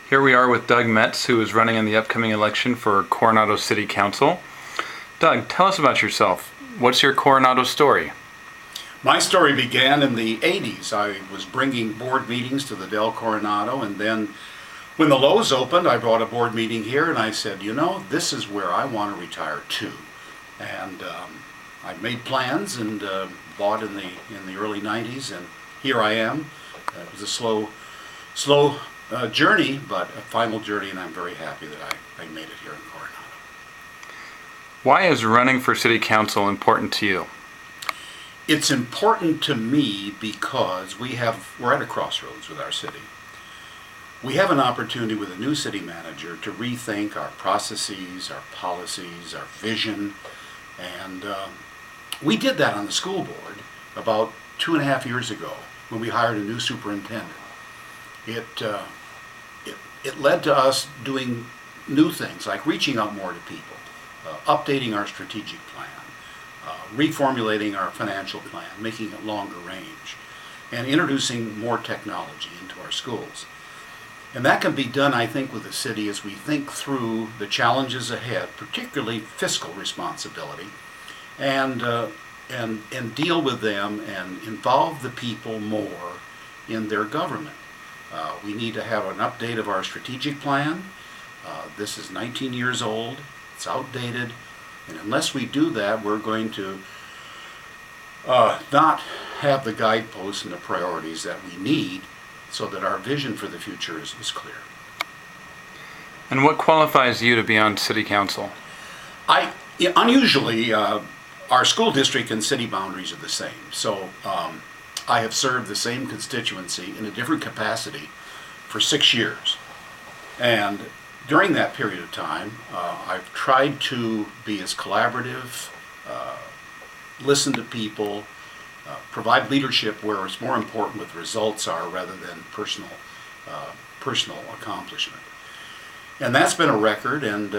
Here we are with Doug Metz, who is running in the upcoming election for Coronado City Council. Doug, tell us about yourself. What's your Coronado story? My story began in the 80s. I was bringing board meetings to the Del Coronado, and then when the Lowe's opened, I brought a board meeting here, and I said, this is where I want to retire to. And I made plans and bought in the early 90s, and here I am. It was a slow journey, but a final journey, and I'm very happy that I made it here in Coronado. Why is running for City Council important to you? It's important to me because we're at a crossroads with our city. We have an opportunity with a new city manager to rethink our processes, our policies, our vision, and we did that on the school board about 2.5 years ago when we hired a new superintendent. It led to us doing new things like reaching out more to people, updating our strategic plan, reformulating our financial plan, making it longer range, and introducing more technology into our schools. And that can be done, I think, with the city as we think through the challenges ahead, particularly fiscal responsibility, and deal with them and involve the people more in their government. We need to have an update of our strategic plan. This is 19 years old. It's outdated. And unless we do that, we're going to not have the guideposts and the priorities that we need so that our vision for the future is clear. And what qualifies you to be on City Council? Unusually, our school district and city boundaries are the same. So I have served the same constituency in a different capacity for 6 years. And during that period of time, I've tried to be as collaborative, listen to people, provide leadership where it's more important what the results are rather than personal accomplishment. And that's been a record, and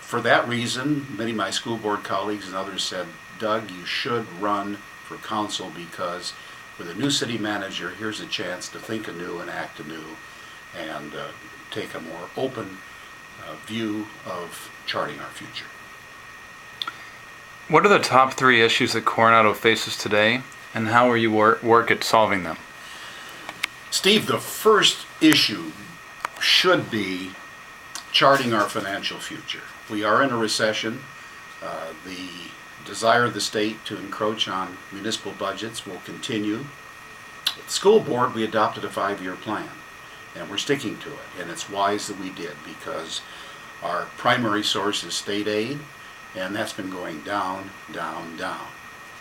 for that reason, many of my school board colleagues and others said, Doug, you should run for council because with a new city manager, here's a chance to think anew and act anew and take a more open view of charting our future. What are the top 3 issues that Coronado faces today, and how will you work at solving them? Steve, the first issue should be charting our financial future. We are in a recession. The desire of the state to encroach on municipal budgets will continue. At the school board, we adopted a 5-year plan, and we're sticking to it. And it's wise that we did because our primary source is state aid, and that's been going down, down, down.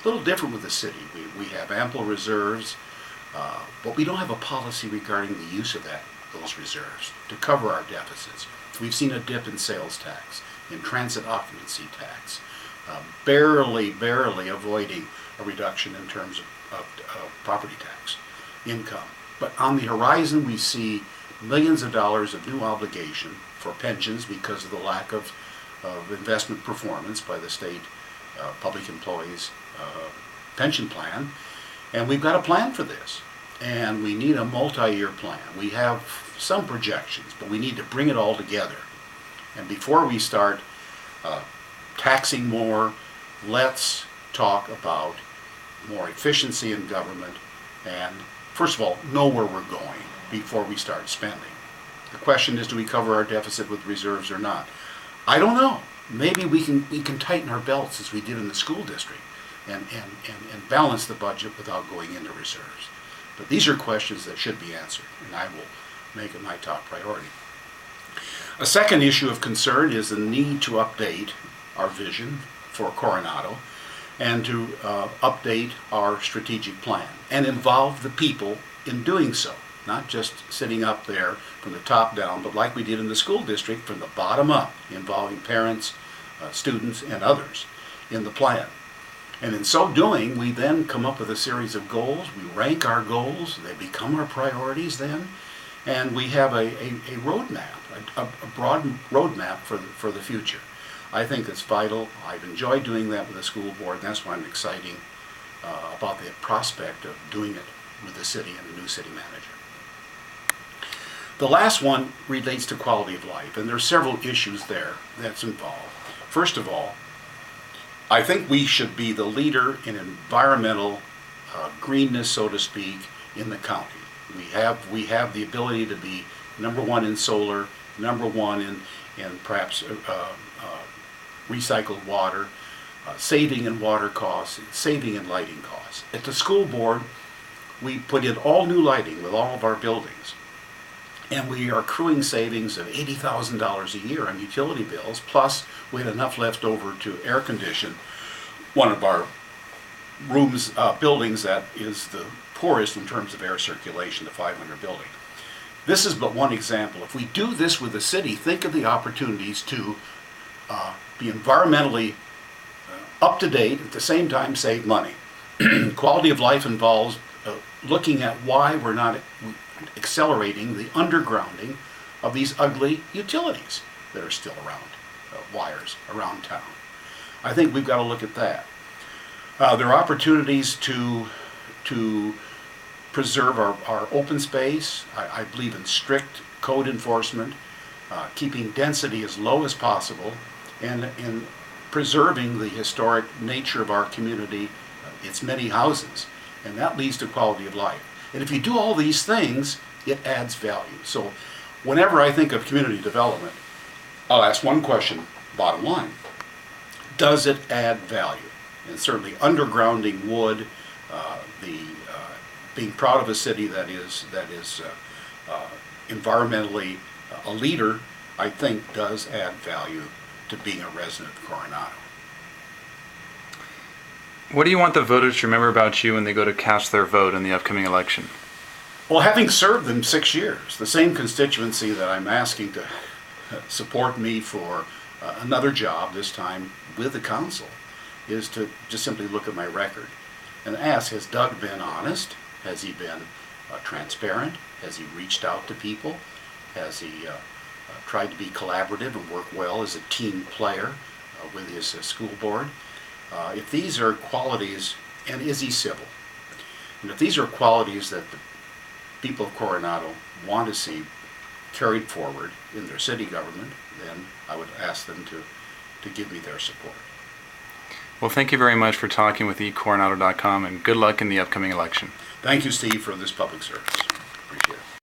A little different with the city. We have ample reserves, but we don't have a policy regarding the use of those reserves to cover our deficits. We've seen a dip in sales tax, in transit occupancy tax, barely avoiding a reduction in terms of property tax income. But on the horizon, we see millions of dollars of new obligation for pensions because of the lack of investment performance by the state public employees pension plan. And we've got a plan for this. And we need a multi-year plan. We have some projections, but we need to bring it all together. And before we start taxing more, let's talk about more efficiency in government and, first of all, know where we're going before we start spending. The question is, do we cover our deficit with reserves or not? I don't know. Maybe we can tighten our belts as we did in the school district and balance the budget without going into reserves. But these are questions that should be answered, and I will make it my top priority. A second issue of concern is the need to update our vision for Coronado and to update our strategic plan and involve the people in doing so. Not just sitting up there from the top down, but like we did in the school district, from the bottom up, involving parents, students, and others in the plan. And in so doing, we then come up with a series of goals. We rank our goals. They become our priorities then. And we have a roadmap, a broad roadmap for the future. I think that's vital. I've enjoyed doing that with the school board, and that's why I'm excited about the prospect of doing it with the city and a new city manager. The last one relates to quality of life, and there are several issues there that's involved. First of all, I think we should be the leader in environmental greenness, so to speak, in the county. We have the ability to be number one in solar, number one in perhaps recycled water, saving in water costs, saving in lighting costs. At the school board, we put in all new lighting with all of our buildings, and we are accruing savings of $80,000 a year on utility bills, plus we had enough left over to air condition one of our rooms, buildings that is the poorest in terms of air circulation, the 500 building. This is but one example. If we do this with the city, think of the opportunities to be environmentally up to date, at the same time save money. Quality of life involves looking at why we're not accelerating the undergrounding of these ugly utilities that are still around, wires around town. I think we've got to look at that. There are opportunities to preserve our open space. I believe in strict code enforcement, keeping density as low as possible, and in preserving the historic nature of our community, its many houses, and that leads to quality of life. And if you do all these things, it adds value. So whenever I think of community development, I'll ask one question, bottom line. Does it add value? And certainly undergrounding wood, being proud of a city that is environmentally a leader, I think does add value to being a resident of Coronado. What do you want the voters to remember about you when they go to cast their vote in the upcoming election? Well, having served them 6 years, the same constituency that I'm asking to support me for another job, this time with the council, is to just simply look at my record and ask, has Doug been honest? Has he been transparent? Has he reached out to people? Has he tried to be collaborative and work well as a team player with his school board? If these are qualities, and is he civil? And if these are qualities that the people of Coronado want to see carried forward in their city government, then I would ask them to give me their support. Well, thank you very much for talking with eCoronado.com, and good luck in the upcoming election. Thank you, Steve, for this public service.